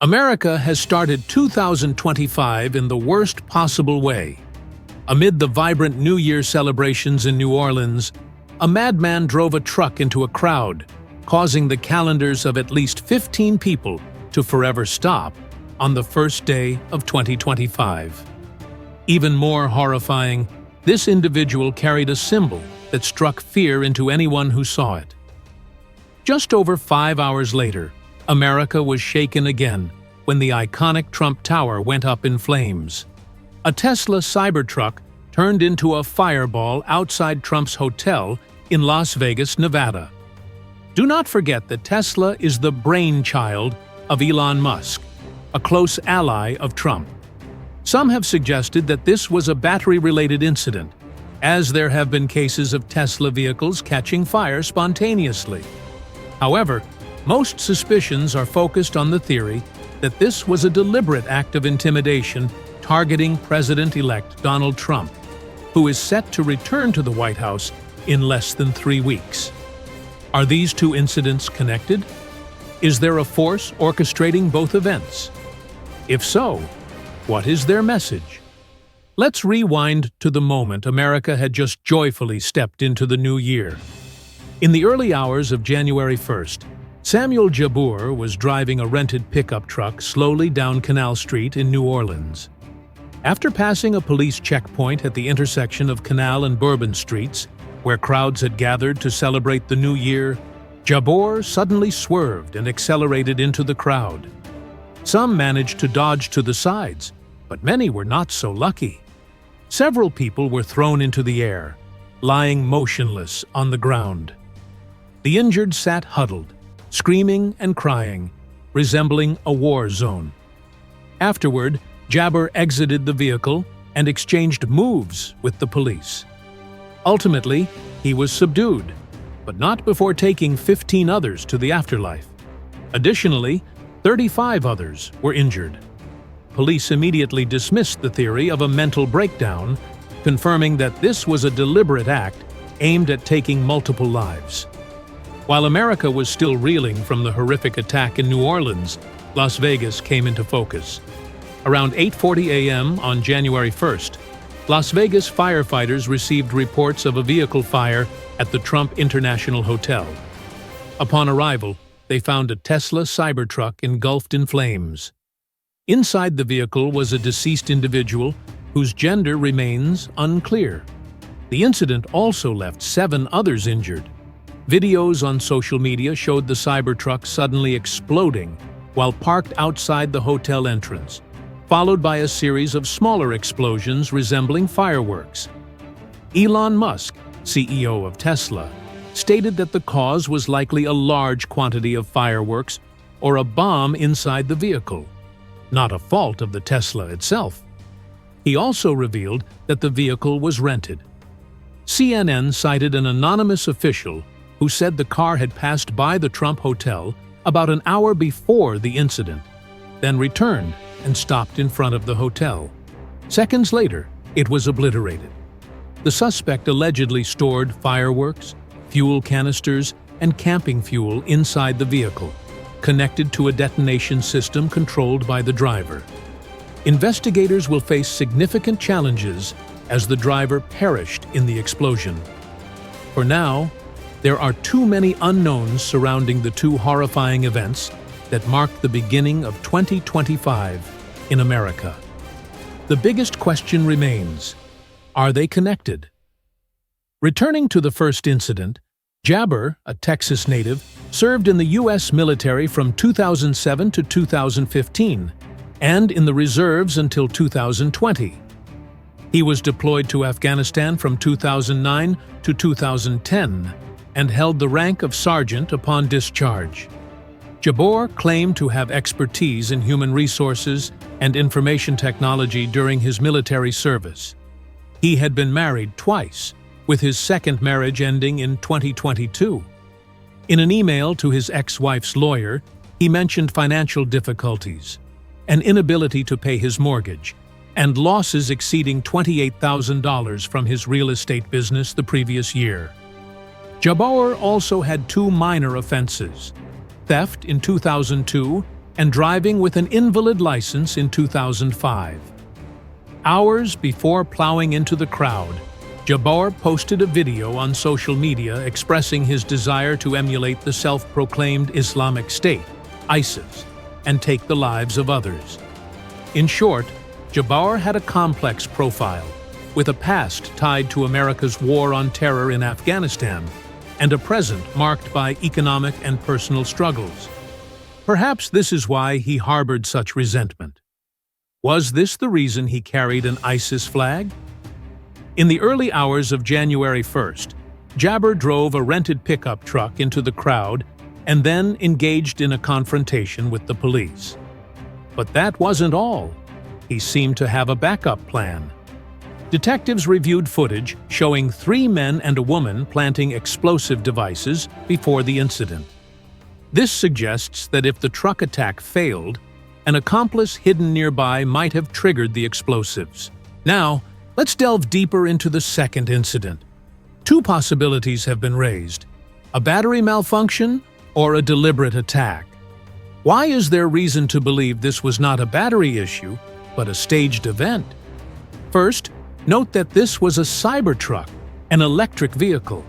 America has started 2025 in the worst possible way. Amid the vibrant New Year celebrations in New Orleans, a madman drove a truck into a crowd, causing the calendars of at least 15 people to forever stop on the first day of 2025. Even more horrifying, this individual carried a symbol that struck fear into anyone who saw it. Just over 5 hours later, America was shaken again when the iconic Trump Tower went up in flames. A Tesla Cybertruck turned into a fireball outside Trump's hotel in Las Vegas, Nevada. Do not forget that Tesla is the brainchild of Elon Musk, a close ally of Trump. Some have suggested that this was a battery-related incident, as there have been cases of Tesla vehicles catching fire spontaneously. However, most suspicions are focused on the theory that this was a deliberate act of intimidation targeting President-elect Donald Trump, who is set to return to the White House in less than 3 weeks. Are these two incidents connected? Is there a force orchestrating both events? If so, what is their message? Let's rewind to the moment America had just joyfully stepped into the new year. In the early hours of January 1st, Samuel Jabour was driving a rented pickup truck slowly down Canal Street in New Orleans. After passing a police checkpoint at the intersection of Canal and Bourbon Streets, where crowds had gathered to celebrate the new year, Jabour suddenly swerved and accelerated into the crowd. Some managed to dodge to the sides, but many were not so lucky. Several people were thrown into the air, lying motionless on the ground. The injured sat huddled, screaming and crying, resembling a war zone. Afterward, Jabour exited the vehicle and exchanged moves with the police. Ultimately, he was subdued, but not before taking 15 others to the afterlife. Additionally, 35 others were injured. Police immediately dismissed the theory of a mental breakdown, confirming that this was a deliberate act aimed at taking multiple lives. While America was still reeling from the horrific attack in New Orleans, Las Vegas came into focus. Around 8:40 a.m. on January 1st, Las Vegas firefighters received reports of a vehicle fire at the Trump International Hotel. Upon arrival, they found a Tesla Cybertruck engulfed in flames. Inside the vehicle was a deceased individual whose gender remains unclear. The incident also left 7 others injured. Videos on social media showed the Cybertruck suddenly exploding while parked outside the hotel entrance, followed by a series of smaller explosions resembling fireworks. Elon Musk, CEO of Tesla, stated that the cause was likely a large quantity of fireworks or a bomb inside the vehicle, not a fault of the Tesla itself. He also revealed that the vehicle was rented. CNN cited an anonymous official who said the car had passed by the Trump Hotel about an hour before the incident, then returned and stopped in front of the hotel. Seconds later, it was obliterated. The suspect allegedly stored fireworks, fuel canisters, and camping fuel inside the vehicle, connected to a detonation system controlled by the driver. Investigators will face significant challenges as the driver perished in the explosion. For now, there are too many unknowns surrounding the two horrifying events that marked the beginning of 2025 in America. The biggest question remains: are they connected? Returning to the first incident, Jabour, a Texas native, served in the U.S. military from 2007 to 2015 and in the reserves until 2020. He was deployed to Afghanistan from 2009 to 2010 and held the rank of sergeant upon discharge. Jabour claimed to have expertise in human resources and information technology during his military service. He had been married twice, with his second marriage ending in 2022. In an email to his ex-wife's lawyer, he mentioned financial difficulties, an inability to pay his mortgage, and losses exceeding $28,000 from his real estate business the previous year. Jabour also had 2 minor offenses: theft in 2002 and driving with an invalid license in 2005. Hours before plowing into the crowd, Jabbar posted a video on social media expressing his desire to emulate the self-proclaimed Islamic State, ISIS, and take the lives of others. In short, Jabbar had a complex profile, with a past tied to America's war on terror in Afghanistan and a present marked by economic and personal struggles. Perhaps this is why he harbored such resentment. Was this the reason he carried an ISIS flag? In the early hours of January 1st, Jabbar drove a rented pickup truck into the crowd and then engaged in a confrontation with the police. But that wasn't all. He seemed to have a backup plan. Detectives reviewed footage showing 3 men and a woman planting explosive devices before the incident. This suggests that if the truck attack failed, an accomplice hidden nearby might have triggered the explosives. Now, let's delve deeper into the second incident. 2 possibilities have been raised: a battery malfunction or a deliberate attack. Why is there reason to believe this was not a battery issue, but a staged event? First, note that this was a Cybertruck, an electric vehicle.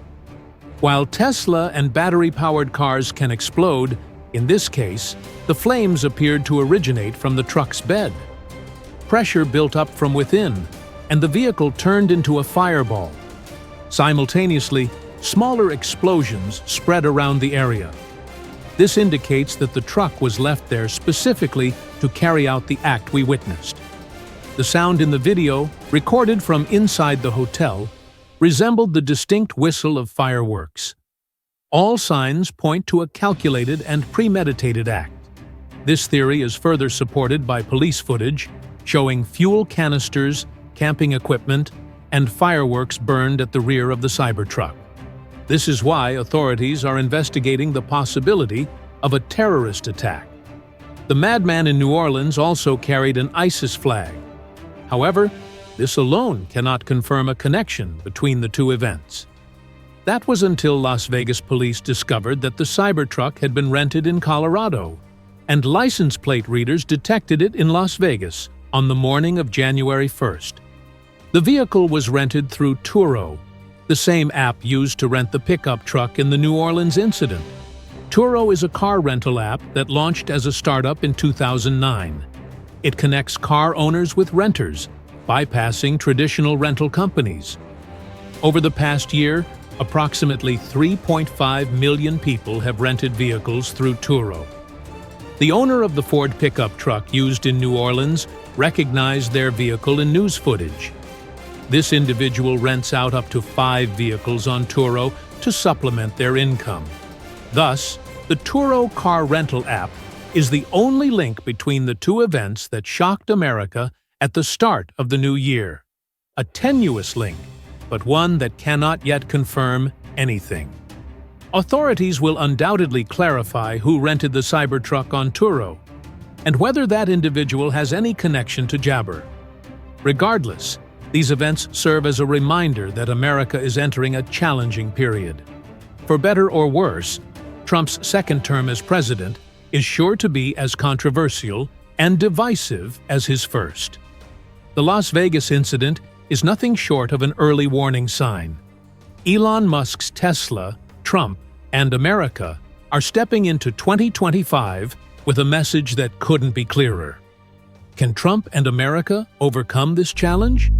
While Tesla and battery-powered cars can explode, in this case, the flames appeared to originate from the truck's bed. Pressure built up from within, and the vehicle turned into a fireball. Simultaneously, smaller explosions spread around the area. This indicates that the truck was left there specifically to carry out the act we witnessed. The sound in the video, recorded from inside the hotel, resembled the distinct whistle of fireworks. All signs point to a calculated and premeditated act. This theory is further supported by police footage showing fuel canisters, camping equipment, and fireworks burned at the rear of the Cybertruck. This is why authorities are investigating the possibility of a terrorist attack. The madman in New Orleans also carried an ISIS flag. However, this alone cannot confirm a connection between the 2 events. That was until Las Vegas police discovered that the Cybertruck had been rented in Colorado, and license plate readers detected it in Las Vegas on the morning of January 1st. The vehicle was rented through Turo, the same app used to rent the pickup truck in the New Orleans incident. Turo is a car rental app that launched as a startup in 2009. It connects car owners with renters, bypassing traditional rental companies. Over the past year, approximately 3.5 million people have rented vehicles through Turo. The owner of the Ford pickup truck used in New Orleans recognized their vehicle in news footage. This individual rents out up to 5 vehicles on Turo to supplement their income. Thus, the Turo car rental app is the only link between the 2 events that shocked America at the start of the new year. A tenuous link, but one that cannot yet confirm anything. Authorities will undoubtedly clarify who rented the Cybertruck on Turo, and whether that individual has any connection to Jabbar. Regardless, these events serve as a reminder that America is entering a challenging period. For better or worse, Trump's second term as president is sure to be as controversial and divisive as his first. The Las Vegas incident is nothing short of an early warning sign. Elon Musk's Tesla, Trump, and America are stepping into 2025 with a message that couldn't be clearer. Can Trump and America overcome this challenge?